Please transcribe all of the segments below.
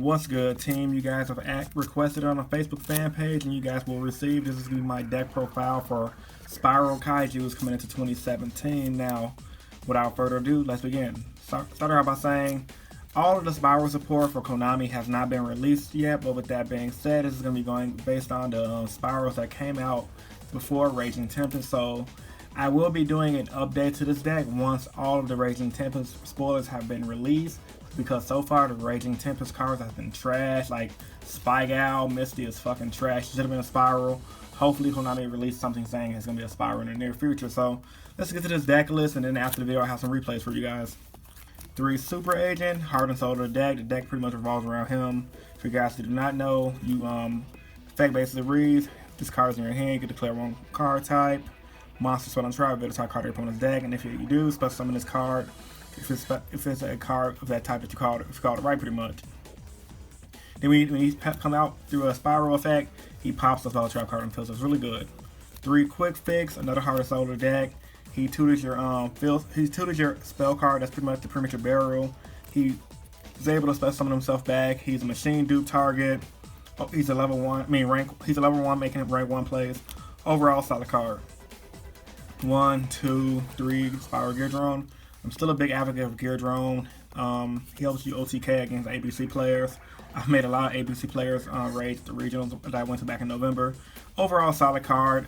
What's good, team? You guys have requested it on a Facebook fan page, and you guys will receive. This is going to be my deck profile for Spyral Kaiju coming into 2017. Now, without further ado, let's begin. Start out by saying all of the Spyral support for Konami has not been released yet, but with that being said, this is going to be going based on the Spyrals that came out before Raging Tempest. So I will be doing an update to this deck once all of the Raging Tempest spoilers have been released, because so far the Raging Tempest cards have been trash. Like Spygal, Misty is fucking trash. Should have been a Spyral. Hopefully Konami release something saying it's going to be a Spyral in the near future. So let's get to this deck list, and then after the video I have some replays for you guys. 3 Super Agent, Heart and Soul of the deck. The deck pretty much revolves around him. For you guys who do not know, you effect basically reads, this card is in your hand, you get to declare one card type. Monster spell on trial, build a type card to your opponent's deck, and if you do, special summon this card. If it's a card of that type that you called it right, pretty much. Then when he come out through a Spyral effect, he pops the spell trap card and feels it's really good. 3 Quick Fix, another Heart and Soul of the deck. He tutors your spell card. That's pretty much the premature burial. He is able to special summon himself back. He's a machine dupe target. Oh, he's a level 1. He's a level 1, making him rank 1 plays. Overall, solid card. 1, 2, 3 Spyral Gear Drone. I'm still a big advocate of Gear Drone. He helps you OTK against ABC players. I've made a lot of ABC players rage the regionals that I went to back in November. Overall, solid card.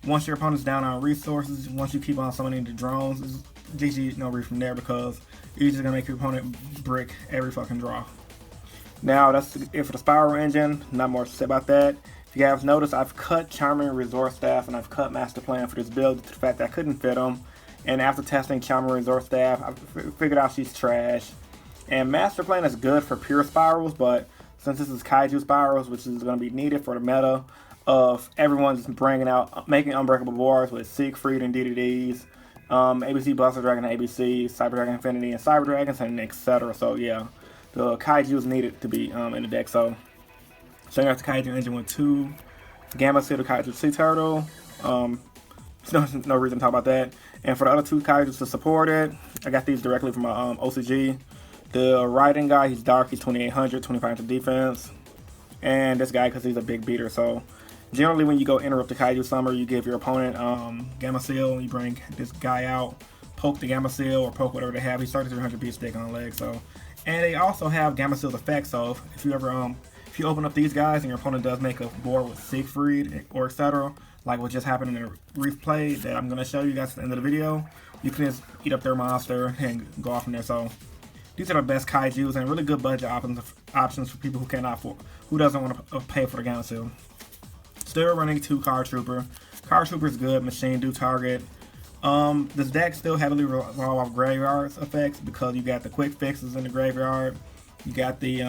Once your opponent's down on resources, once you keep on summoning the drones, it's GG no read from there, because you're just gonna make your opponent brick every fucking draw. Now that's it for the Spyral engine. Not more to say about that. If you guys noticed, I've cut Charming Resort Staff and I've cut Master Plan for this build due to the fact that I couldn't fit them. And after testing Charming Resort Staff, I figured out she's trash. And Master Plan is good for pure Spyrals, but since this is Kaiju Spyrals, which is going to be needed for the meta of everyone just making unbreakable boards with Siegfried and DDDs, ABC Buster Dragon and ABC, Cyber Dragon Infinity and Cyber Dragons, and etc. So yeah, the Kaiju is needed to be in the deck. So showing out the Kaiju engine with 2 Gamma Seal Kaiju Sea Turtle. No reason to talk about that. And for the other 2 Kaijus to support it, I got these directly from my OCG. The Riding guy, he's dark, he's 2800, 2500 defense. And this guy, because he's a big beater. So generally when you go interrupt the Kaiju Summer, you give your opponent Gamma Seal, you bring this guy out, poke the Gamma Seal, or poke whatever they have. He's 3300 beat stick on leg. So, and they also have Gamma Seal's effect, so if you ever if you open up these guys and your opponent does make a board with Siegfried or etc., like what just happened in the replay that I'm going to show you guys at the end of the video, you can just eat up their monster and go off from there. So these are the best Kaijus and really good budget options for people who cannot afford, who doesn't want to pay for the Gamma Seal. Still running 2 Card Trooper. Card Trooper is good, machine do target. This deck still heavily revolves off graveyards effects, because you got the quick fixes in the graveyard, you got the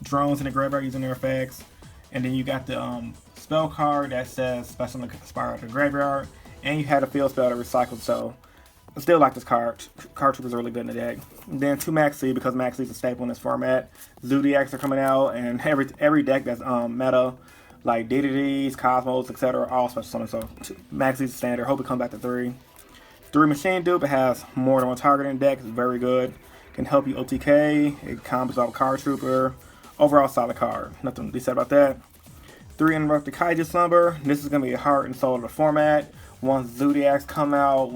drones in the graveyard using their effects, and then you got the spell card that says special Spyral to the graveyard, and you had a field spell to recycle. So I still like this card. Card Troopers are really good in the deck. And then 2 Max C, because Max C is a staple in this format. Zoodiacs are coming out, and every deck that's meta, like DDDs, Cosmos, etc., all special summons. So Max C is standard. Hope it comes back to 3. 3 Machine Dupe. It has more than 1 target in the deck. It's very good. Can help you OTK. It combos out Card Trooper. Overall solid card. Nothing to be said about that. 3 Interrupted Kaiju Slumber. This is going to be a Heart and Soul of the format. Once Zoodiacs come out,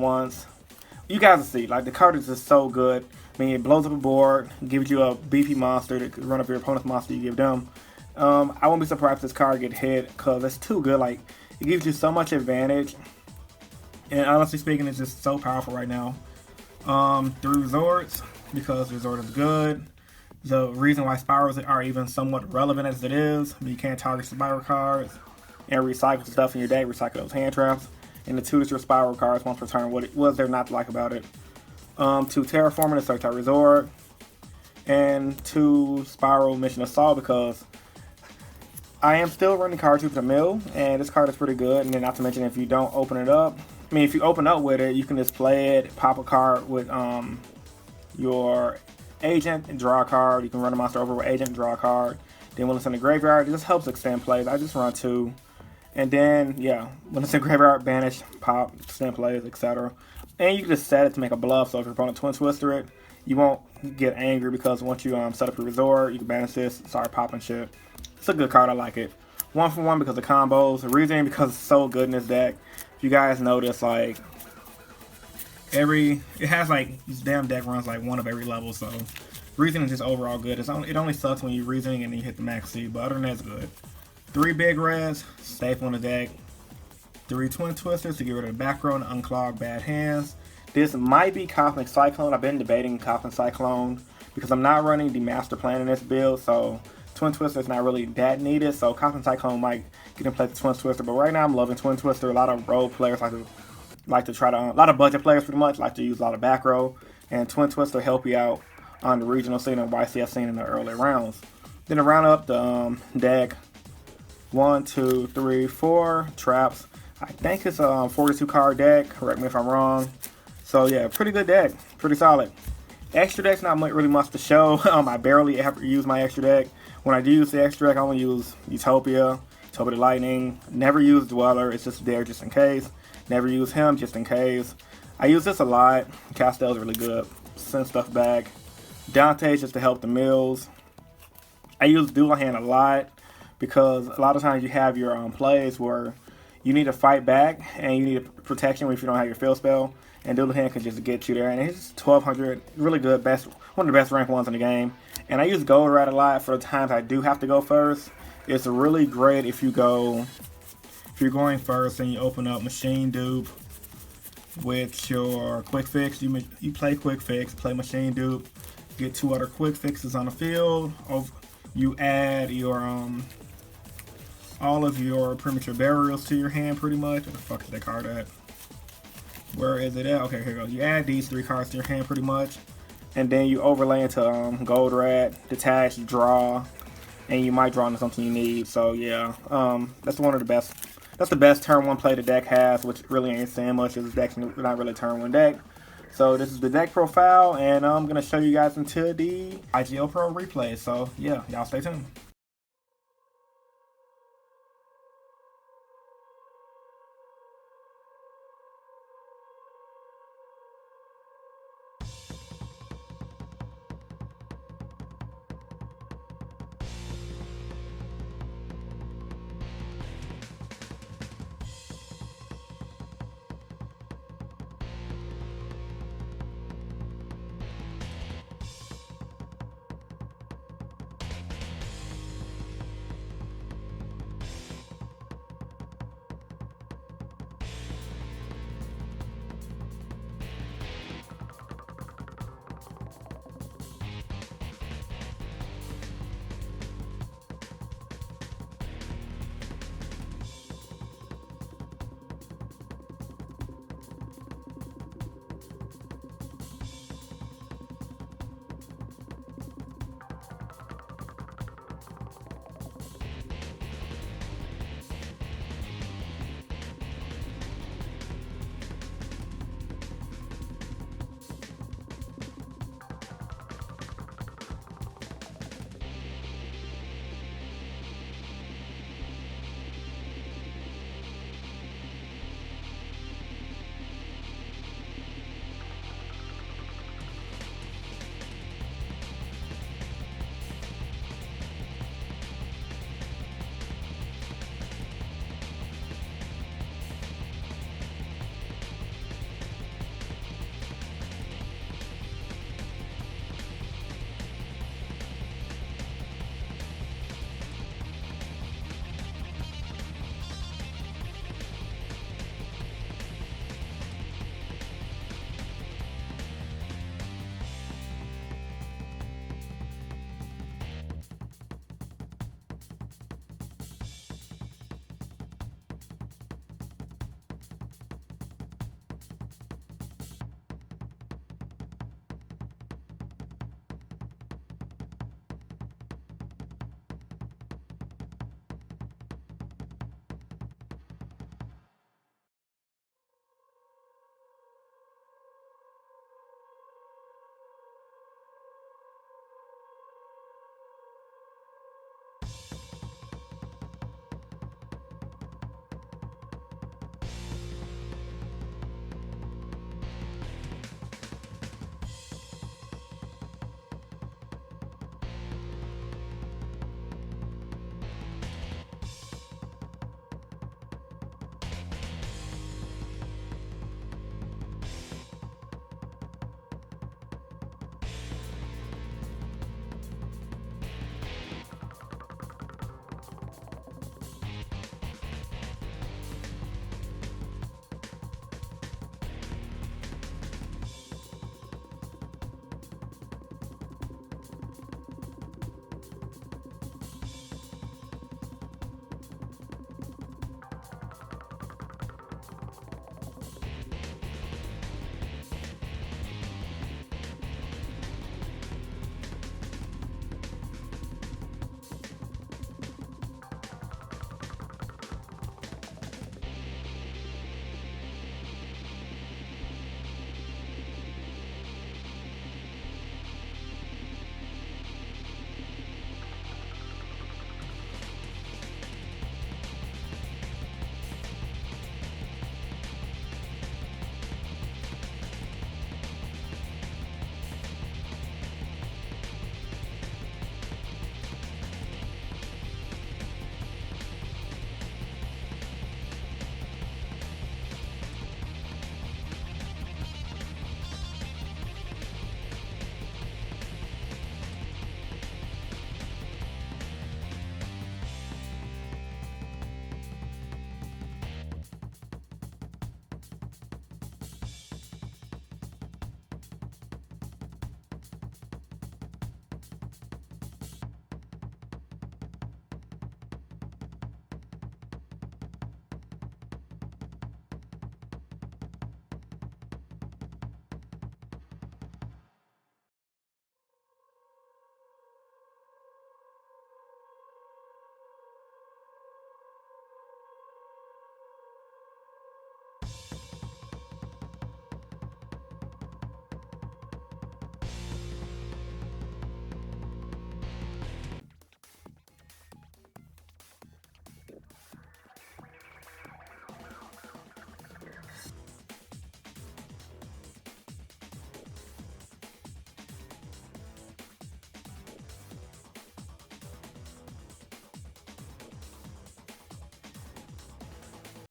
you guys will see, like, the card is just so good. I mean, it blows up a board, gives you a BP monster to run up your opponent's monster you give them. I won't be surprised if this card get hit, because it's too good. Like, it gives you so much advantage. And honestly speaking, it's just so powerful right now. 3 Resorts, because Resort is good. The reason why Spyrals are even somewhat relevant as it is, you can't target Spyral cards and recycle stuff in your deck, recycle those hand traps, and the tutors your Spyral cards once per turn. What was there not to like about it? 2 Terraforming the Search Resort, and 2 Spyral Mission Assault, because I am still running Card Trooper to mill, and this card is pretty good. And then not to mention, if you don't open it up, if you open up with it, you can just play it, pop a card with your Agent and draw a card. You can run a monster over with Agent and draw a card. Then when it's in the graveyard, it just helps extend plays. I just run 2. And then, yeah, when it's in graveyard, banish, pop, extend plays, etc. And you can just set it to make a bluff. So if your opponent Twin Twister it, you won't get angry because once you set up your resort, you can banish this, start popping shit. It's a good card, I like it. 1 for 1 because of combos. The reason because it's so good in this deck. If you guys notice, like it has like this damn deck runs like 1 of every level, so reasoning is just overall good. It only sucks when you're reasoning and then you hit the max C, but other than that, it's good. 3 big reds, staple on the deck. 3 twin twisters to get rid of the back row and unclog bad hands. This might be Cosmic Cyclone. I've been debating Cosmic Cyclone because I'm not running the master plan in this build, so Twin Twister is not really that needed. So Cosmic Cyclone might get in place with Twin Twister, but right now I'm loving Twin Twister. A lot of role players like to try to a lot of budget players pretty much like to use a lot of back row, and Twin Twister help you out on the regional scene and YCS scene in the early rounds. Then to round up the deck, 1, 2, 3, 4 traps. I think it's a 42 card deck. Correct me if I'm wrong. So yeah, pretty good deck, pretty solid. Extra deck's not really much to show. I barely ever use my extra deck. When I do use the extra deck, I only use Utopia, Utopia the Lightning. Never use Dweller, it's just there just in case. Never use him just in case. I use this a lot. Castell's really good. Send stuff back. Dante's just to help the mills. I use Dual Hand a lot because a lot of times you have your plays where you need to fight back and you need protection if you don't have your field spell. And Dual Hand can just get you there. And it's 1200, really good, one of the best ranked ones in the game. And I use Gold Rat a lot for the times I do have to go first. It's really great if you're going first and you open up Machine Dupe with your Quick Fix. You play Quick Fix, play Machine Dupe, get 2 other Quick Fixes on the field. You add your all of your Premature Burials to your hand pretty much. Where the fuck is that card at? Where is it at? Okay, here it goes. You add these 3 cards to your hand pretty much, and then you overlay into Gold Rat, detach, draw, and you might draw into something you need. So yeah, that's one of the best. That's the best turn 1 play the deck has, which really ain't saying much. This deck's not really turn 1 deck. So this is the deck profile, and I'm gonna show you guys into the YGOPRO replay. So yeah, y'all stay tuned.